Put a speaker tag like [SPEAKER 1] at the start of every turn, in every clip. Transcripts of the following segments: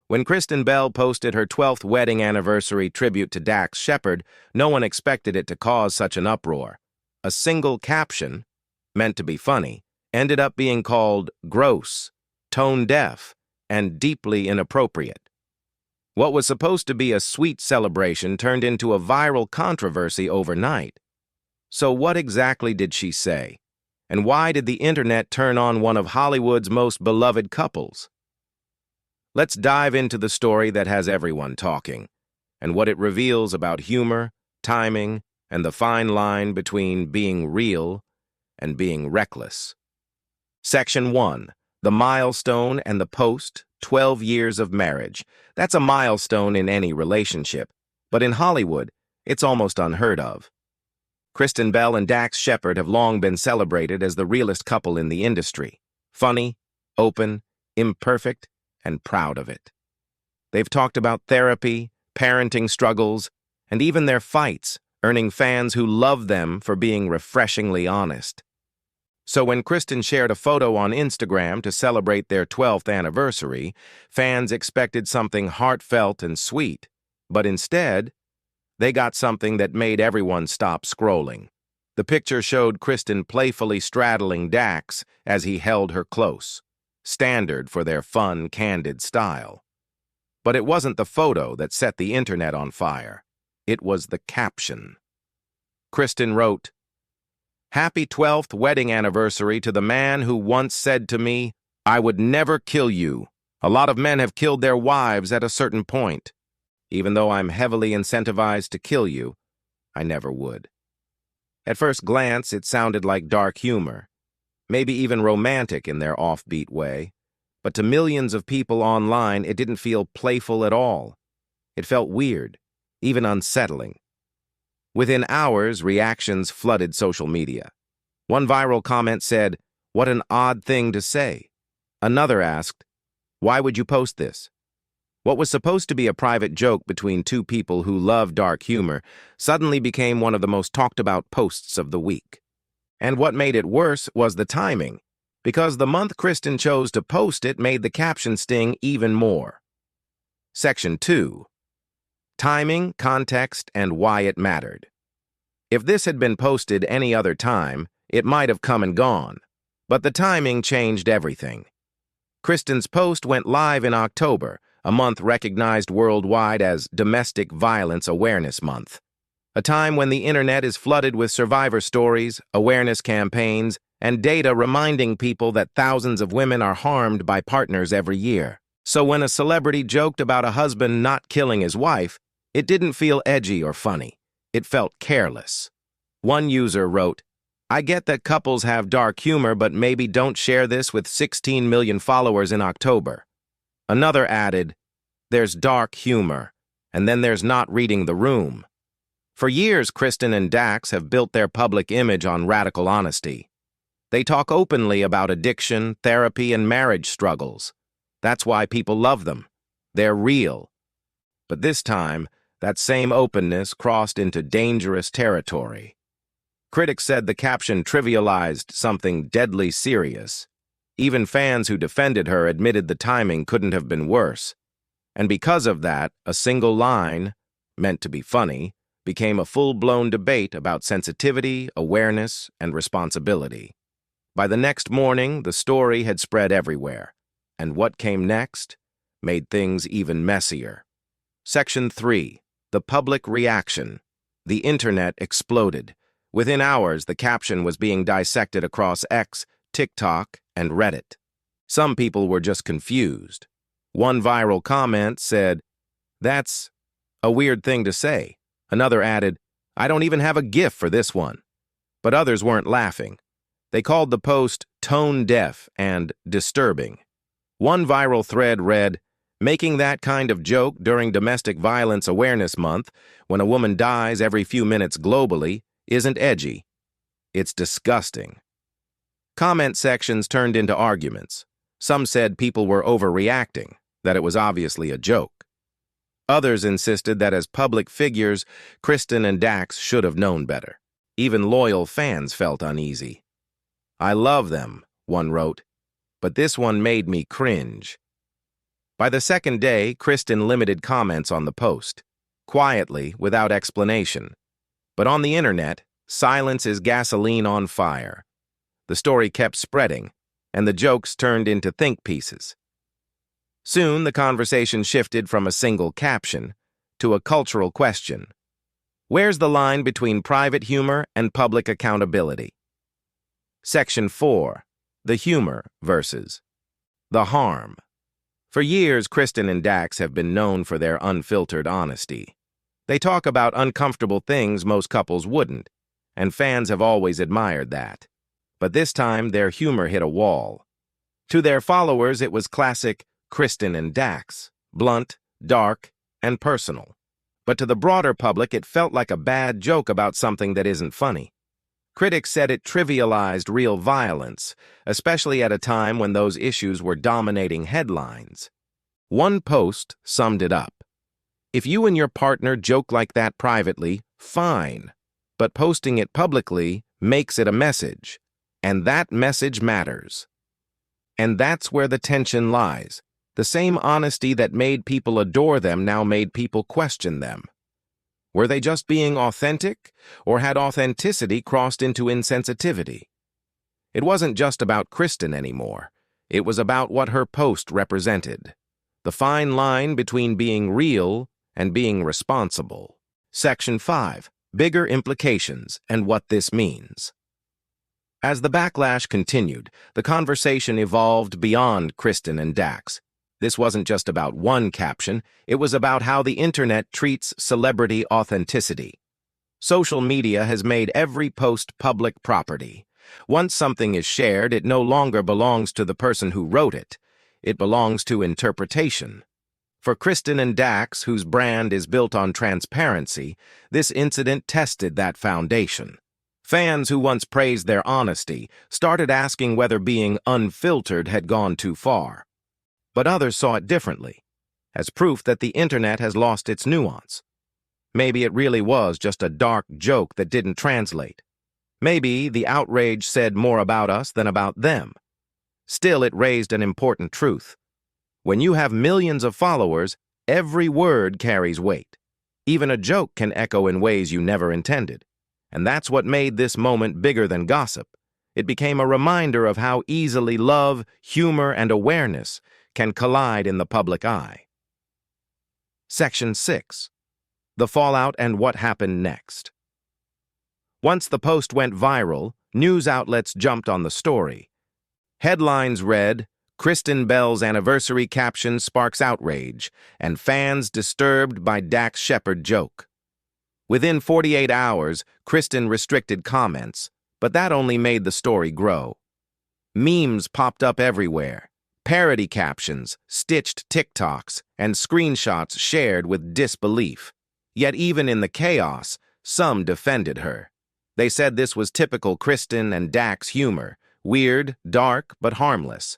[SPEAKER 1] When Kristen Bell posted her 12th wedding anniversary tribute to Dax Shepard, no one expected it to cause such an uproar. A single caption, meant to be funny, ended up being called gross, tone-deaf, and deeply inappropriate. What was supposed to be a sweet celebration turned into a viral controversy overnight. So what exactly did she say? And why did the internet turn on one of Hollywood's most beloved couples? Let's dive into the story that has everyone talking, and what it reveals about humor, timing, and the fine line between being real and being reckless. Section 1. The milestone and the post, 12 years of marriage. That's a milestone in any relationship, but in Hollywood, it's almost unheard of. Kristen Bell and Dax Shepard have long been celebrated as the realest couple in the industry. Funny, open, imperfect, and proud of it. They've talked about therapy, parenting struggles, and even their fights, earning fans who love them for being refreshingly honest. So when Kristen shared a photo on Instagram to celebrate their 12th anniversary, fans expected something heartfelt and sweet, but instead, they got something that made everyone stop scrolling. The picture showed Kristen playfully straddling Dax as he held her close, standard for their fun, candid style. But it wasn't the photo that set the internet on fire. It was the caption. Kristen wrote, "Happy 12th wedding anniversary to the man who once said to me, 'I would never kill you. A lot of men have killed their wives at a certain point. Even though I'm heavily incentivized to kill you, I never would.'" At first glance, it sounded like dark humor, maybe even romantic in their offbeat way, but to millions of people online, it didn't feel playful at all. It felt weird, even unsettling. Within hours, reactions flooded social media. One viral comment said, "What an odd thing to say." Another asked, "Why would you post this?" What was supposed to be a private joke between two people who love dark humor suddenly became one of the most talked about posts of the week. And what made it worse was the timing, because the month Kristen chose to post it made the caption sting even more. Section 2. Timing, context, and why it mattered. If this had been posted any other time, it might have come and gone, but the timing changed everything. Kristen's post went live in October, a month recognized worldwide as Domestic Violence Awareness Month, a time when the internet is flooded with survivor stories, awareness campaigns, and data reminding people that thousands of women are harmed by partners every year. So when a celebrity joked about a husband not killing his wife, it didn't feel edgy or funny. It felt careless. One user wrote, "I get that couples have dark humor, but maybe don't share this with 16 million followers in October." Another added, "There's dark humor, and then there's not reading the room." For years, Kristen and Dax have built their public image on radical honesty. They talk openly about addiction, therapy, and marriage struggles. That's why people love them. They're real. But this time, that same openness crossed into dangerous territory. Critics said the caption trivialized something deadly serious. Even fans who defended her admitted the timing couldn't have been worse. And because of that, a single line, meant to be funny, became a full-blown debate about sensitivity, awareness, and responsibility. By the next morning, the story had spread everywhere, and what came next made things even messier. Section 3. The public reaction. The internet exploded. Within hours, the caption was being dissected across X, TikTok, and Reddit. Some people were just confused. One viral comment said, "That's a weird thing to say." Another added, "I don't even have a GIF for this one." But others weren't laughing. They called the post tone-deaf and disturbing. One viral thread read, "Making that kind of joke during Domestic Violence Awareness Month, when a woman dies every few minutes globally, isn't edgy. It's disgusting." Comment sections turned into arguments. Some said people were overreacting, that it was obviously a joke. Others insisted that as public figures, Kristen and Dax should have known better. Even loyal fans felt uneasy. "I love them," one wrote, "but this one made me cringe." By the second day, Kristen limited comments on the post, quietly, without explanation. But on the internet, silence is gasoline on fire. The story kept spreading, and the jokes turned into think pieces. Soon, the conversation shifted from a single caption to a cultural question. Where's the line between private humor and public accountability? Section 4. The humor versus the harm. For years, Kristen and Dax have been known for their unfiltered honesty. They talk about uncomfortable things most couples wouldn't, and fans have always admired that. But this time, their humor hit a wall. To their followers, it was classic Kristen and Dax, blunt, dark, and personal. But to the broader public, it felt like a bad joke about something that isn't funny. Critics said it trivialized real violence, especially at a time when those issues were dominating headlines. One post summed it up. If you and your partner joke like that privately, fine. But posting it publicly makes it a message. And that message matters. And that's where the tension lies. The same honesty that made people adore them now made people question them. Were they just being authentic, or had authenticity crossed into insensitivity? It wasn't just about Kristen anymore. It was about what her post represented. The fine line between being real and being responsible. Section 5. Bigger implications and what this means. As the backlash continued, the conversation evolved beyond Kristen and Dax. This wasn't just about one caption, it was about how the internet treats celebrity authenticity. Social media has made every post public property. Once something is shared, it no longer belongs to the person who wrote it. It belongs to interpretation. For Kristen and Dax, whose brand is built on transparency, this incident tested that foundation. Fans who once praised their honesty started asking whether being unfiltered had gone too far. But others saw it differently, as proof that the internet has lost its nuance. Maybe it really was just a dark joke that didn't translate. Maybe the outrage said more about us than about them. Still, it raised an important truth. When you have millions of followers, every word carries weight. Even a joke can echo in ways you never intended. And that's what made this moment bigger than gossip. It became a reminder of how easily love, humor, and awareness can collide in the public eye. Section 6. The fallout and what happened next. Once the post went viral, news outlets jumped on the story. Headlines read, Kristen Bell's anniversary caption sparks outrage, and fans disturbed by Dax Shepard joke. Within 48 hours, Kristen restricted comments, but that only made the story grow. Memes popped up everywhere. Parody captions, stitched TikToks, and screenshots shared with disbelief. Yet even in the chaos, some defended her. They said this was typical Kristen and Dax humor, weird, dark, but harmless.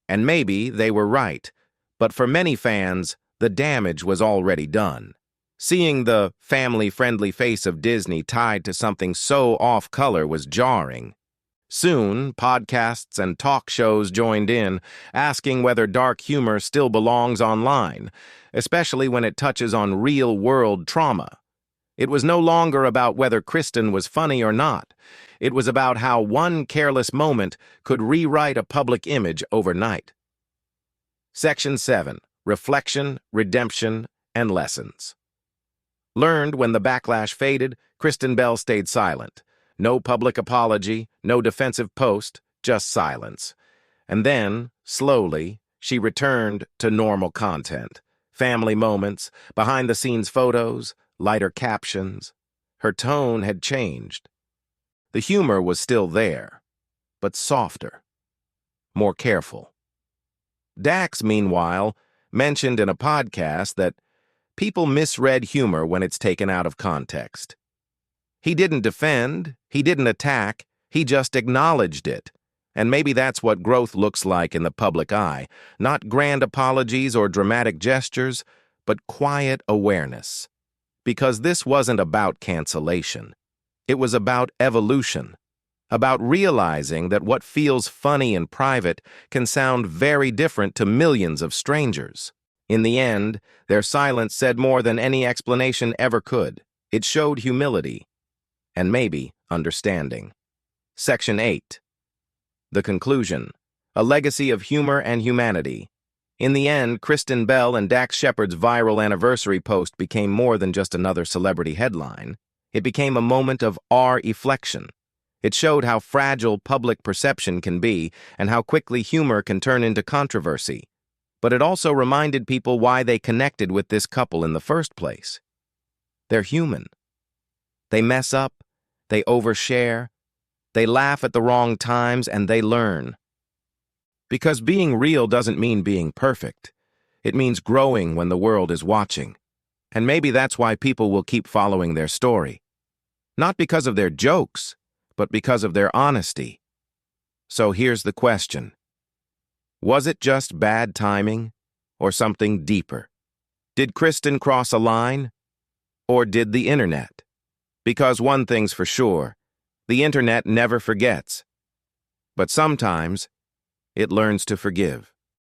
[SPEAKER 1] And maybe they were right, but for many fans, the damage was already done. Seeing the family-friendly face of Disney tied to something so off-color was jarring. Soon, podcasts and talk shows joined in, asking whether dark humor still belongs online, especially when it touches on real-world trauma. It was no longer about whether Kristen was funny or not. It was about how one careless moment could rewrite a public image overnight. Section 7. Reflection, Redemption, and Lessons. Learned when the backlash faded, Kristen Bell stayed silent. No public apology, no defensive post, just silence. And then, slowly, she returned to normal content. Family moments, behind-the-scenes photos, lighter captions. Her tone had changed. The humor was still there, but softer, more careful. Dax, meanwhile, mentioned in a podcast that people misread humor when it's taken out of context. He didn't defend, he didn't attack, he just acknowledged it. And maybe that's what growth looks like in the public eye. Not grand apologies or dramatic gestures, but quiet awareness. Because this wasn't about cancellation. It was about evolution. About realizing that what feels funny in private can sound very different to millions of strangers. In the end, their silence said more than any explanation ever could. It showed humility, and maybe understanding. Section 8. The conclusion. A legacy of humor and humanity. In the end, Kristen Bell and Dax Shepard's viral anniversary post became more than just another celebrity headline. It became a moment of reflection. It showed how fragile public perception can be and how quickly humor can turn into controversy. But it also reminded people why they connected with this couple in the first place. They're human. They mess up, they overshare, they laugh at the wrong times, and they learn. Because being real doesn't mean being perfect. It means growing when the world is watching. And maybe that's why people will keep following their story. Not because of their jokes, but because of their honesty. So here's the question. Was it just bad timing, or something deeper? Did Kristen cross a line, or did the internet? Because one thing's for sure, the internet never forgets. But sometimes, it learns to forgive.